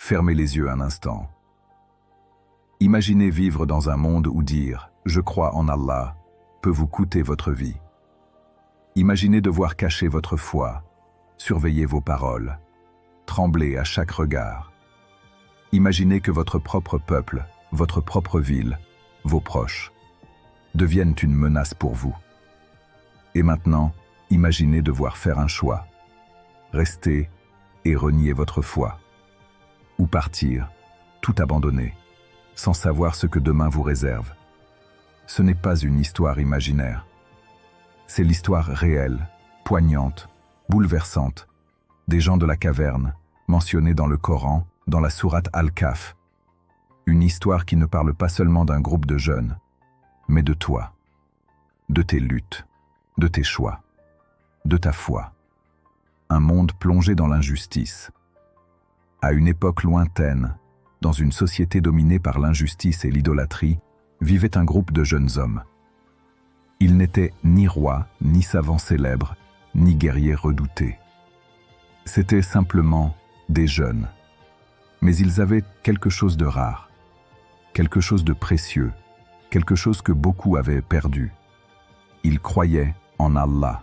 fermez les yeux un instant. Imaginez vivre dans un monde où dire « Je crois en Allah » peut vous coûter votre vie. Imaginez devoir cacher votre foi, surveiller vos paroles, trembler à chaque regard. Imaginez que votre propre peuple, votre propre ville, vos proches, deviennent une menace pour vous. Et maintenant, imaginez devoir faire un choix. Rester et renier votre foi. Ou partir, tout abandonner, sans savoir ce que demain vous réserve. Ce n'est pas une histoire imaginaire. C'est l'histoire réelle, poignante, bouleversante, des gens de la caverne, mentionnés dans le Coran, dans la sourate Al-Kahf. Une histoire qui ne parle pas seulement d'un groupe de jeunes, mais de toi, de tes luttes, de tes choix, de ta foi. Un monde plongé dans l'injustice. À une époque lointaine, dans une société dominée par l'injustice et l'idolâtrie, vivait un groupe de jeunes hommes. Ils n'étaient ni rois, ni savants célèbres, ni guerriers redoutés. C'étaient simplement des jeunes. Mais ils avaient quelque chose de rare, quelque chose de précieux, quelque chose que beaucoup avaient perdu. Ils croyaient en Allah.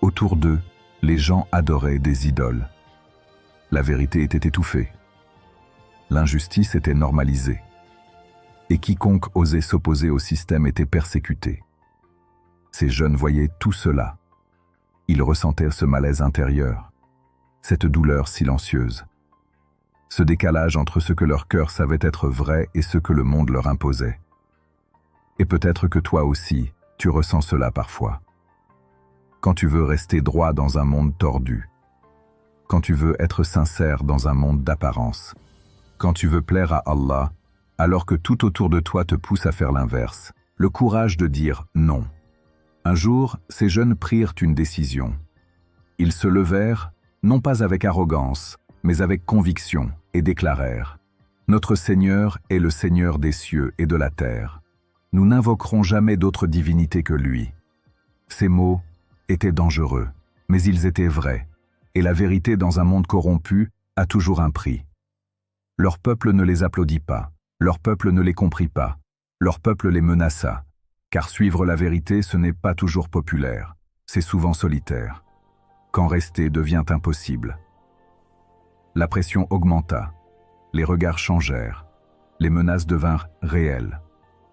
Autour d'eux, les gens adoraient des idoles. La vérité était étouffée. L'injustice était normalisée. Et quiconque osait s'opposer au système était persécuté. Ces jeunes voyaient tout cela. Ils ressentaient ce malaise intérieur, cette douleur silencieuse, ce décalage entre ce que leur cœur savait être vrai et ce que le monde leur imposait. Et peut-être que toi aussi, tu ressens cela parfois. Quand tu veux rester droit dans un monde tordu, quand tu veux être sincère dans un monde d'apparence, quand tu veux plaire à Allah, alors que tout autour de toi te pousse à faire l'inverse, le courage de dire non. Un jour, ces jeunes prirent une décision. Ils se levèrent, non pas avec arrogance, mais avec conviction, et déclarèrent « Notre Seigneur est le Seigneur des cieux et de la terre. Nous n'invoquerons jamais d'autre divinité que lui. » Ces mots étaient dangereux, mais ils étaient vrais, et la vérité dans un monde corrompu a toujours un prix. Leur peuple ne les applaudit pas, leur peuple ne les comprit pas, leur peuple les menaça, car suivre la vérité ce n'est pas toujours populaire, c'est souvent solitaire. Quand rester devient impossible. La pression augmenta, les regards changèrent, les menaces devinrent réelles,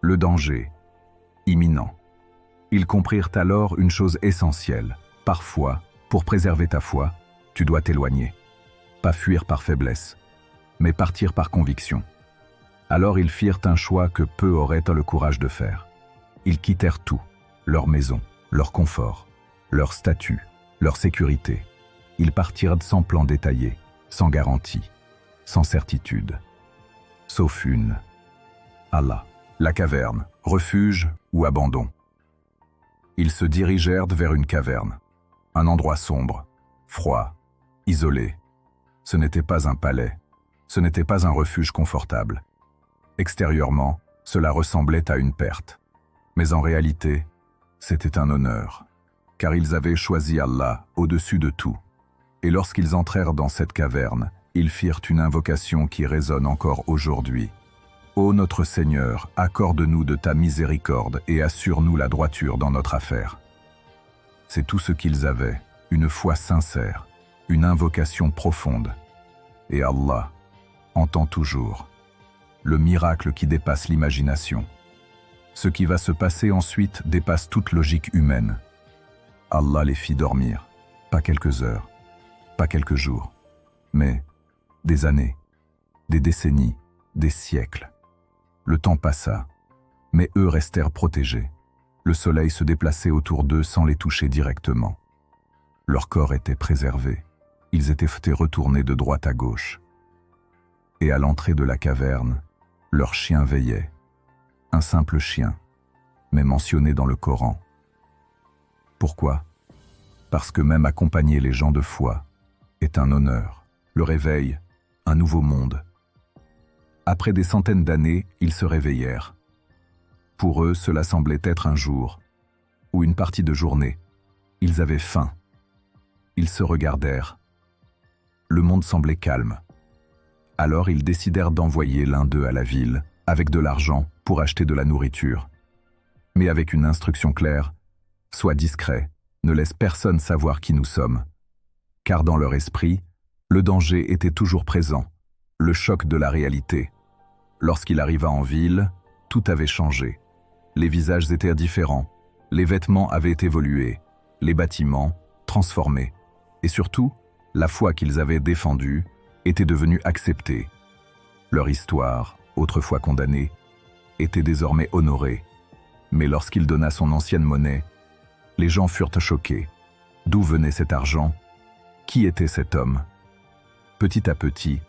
le danger, imminent. Ils comprirent alors une chose essentielle. Parfois, pour préserver ta foi, tu dois t'éloigner. Pas fuir par faiblesse, mais partir par conviction. Alors ils firent un choix que peu auraient le courage de faire. Ils quittèrent tout, leur maison, leur confort, leur statut, leur sécurité. Ils partirent sans plan détaillé, sans garantie, sans certitude. Sauf une. Allah, la caverne, refuge ou abandon. Ils se dirigèrent vers une caverne, un endroit sombre, froid, isolé. Ce n'était pas un palais, ce n'était pas un refuge confortable. Extérieurement, cela ressemblait à une perte. Mais en réalité, c'était un honneur, car ils avaient choisi Allah au-dessus de tout. Et lorsqu'ils entrèrent dans cette caverne, ils firent une invocation qui résonne encore aujourd'hui. Ô notre Seigneur, accorde-nous de ta miséricorde et assure-nous la droiture dans notre affaire. C'est tout ce qu'ils avaient, une foi sincère, une invocation profonde. Et Allah entend toujours. Le miracle qui dépasse l'imagination. Ce qui va se passer ensuite dépasse toute logique humaine. Allah les fit dormir, pas quelques heures, pas quelques jours, mais des années, des décennies, des siècles. Le temps passa, mais eux restèrent protégés. Le soleil se déplaçait autour d'eux sans les toucher directement. Leur corps était préservé, ils étaient retournés de droite à gauche. Et à l'entrée de la caverne, leur chien veillait. Un simple chien, mais mentionné dans le Coran. Pourquoi? Parce que même accompagner les gens de foi est un honneur. Le réveil, un nouveau monde. Après des centaines d'années, ils se réveillèrent. Pour eux, cela semblait être un jour, ou une partie de journée. Ils avaient faim. Ils se regardèrent. Le monde semblait calme. Alors ils décidèrent d'envoyer l'un d'eux à la ville, avec de l'argent, pour acheter de la nourriture. Mais avec une instruction claire, sois discret, ne laisse personne savoir qui nous sommes. Car dans leur esprit, le danger était toujours présent, le choc de la réalité. Lorsqu'il arriva en ville, tout avait changé. Les visages étaient différents, les vêtements avaient évolué, les bâtiments transformés. Et surtout, la foi qu'ils avaient défendue était devenue acceptée. Leur histoire, autrefois condamnée, était désormais honorée. Mais lorsqu'il donna son ancienne monnaie, les gens furent choqués. D'où venait cet argent? Qui était cet homme? Petit à petit,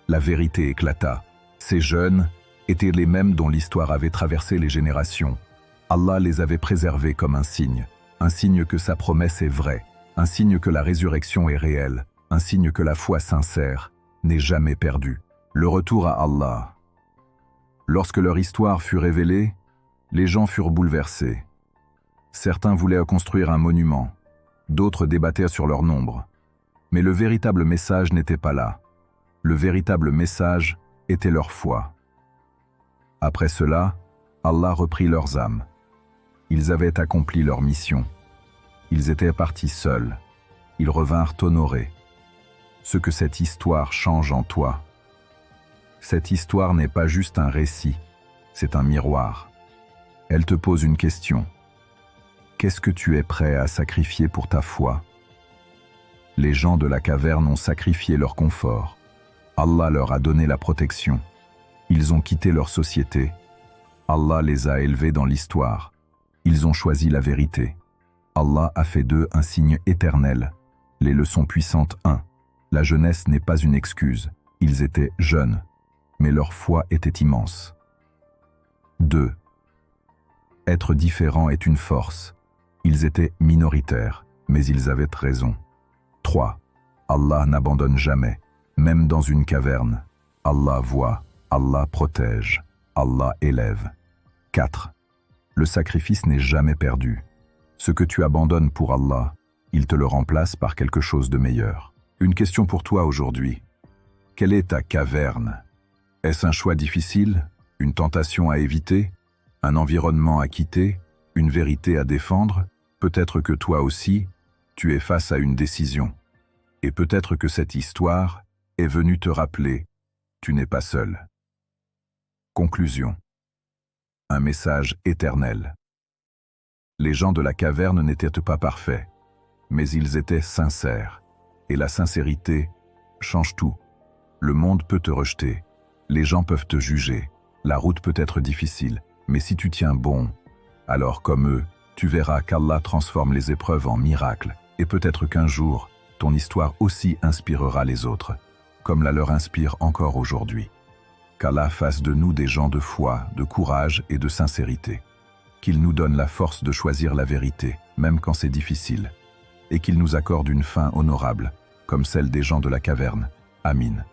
la vérité éclata. Ces jeunes étaient les mêmes dont l'histoire avait traversé les générations. Allah les avait préservés comme un signe que sa promesse est vraie, un signe que la résurrection est réelle, un signe que la foi sincère n'est jamais perdue. Le retour à Allah. Lorsque leur histoire fut révélée, les gens furent bouleversés. Certains voulaient construire un monument, d'autres débattaient sur leur nombre. Mais le véritable message n'était pas là. Le véritable message était leur foi. Après cela, Allah reprit leurs âmes. Ils avaient accompli leur mission. Ils étaient partis seuls. Ils revinrent honorés. Ce que cette histoire change en toi. Cette histoire n'est pas juste un récit, c'est un miroir. Elle te pose une question. Qu'est-ce que tu es prêt à sacrifier pour ta foi? Les gens de la caverne ont sacrifié leur confort. Allah leur a donné la protection. Ils ont quitté leur société. Allah les a élevés dans l'histoire. Ils ont choisi la vérité. Allah a fait d'eux un signe éternel. Les leçons puissantes 1. La jeunesse n'est pas une excuse. Ils étaient jeunes, mais leur foi était immense. 2. Être différent est une force. Ils étaient minoritaires, mais ils avaient raison. 3. Allah n'abandonne jamais, même dans une caverne. Allah voit, Allah protège, Allah élève. 4. Le sacrifice n'est jamais perdu. Ce que tu abandonnes pour Allah, il te le remplace par quelque chose de meilleur. Une question pour toi aujourd'hui. Quelle est ta caverne? Est-ce un choix difficile? Une tentation à éviter? Un environnement à quitter? Une vérité à défendre? Peut-être que toi aussi, tu es face à une décision. Et peut-être que cette histoire est venue te rappeler, tu n'es pas seul. Conclusion. Un message éternel. Les gens de la caverne n'étaient pas parfaits, mais ils étaient sincères. Et la sincérité change tout. Le monde peut te rejeter, les gens peuvent te juger, la route peut être difficile, mais si tu tiens bon, alors comme eux, tu verras qu'Allah transforme les épreuves en miracles, et peut-être qu'un jour, ton histoire aussi inspirera les autres, comme la leur inspire encore aujourd'hui. Qu'Allah fasse de nous des gens de foi, de courage et de sincérité. Qu'il nous donne la force de choisir la vérité, même quand c'est difficile, et qu'il nous accorde une fin honorable, comme celle des gens de la caverne. Amin.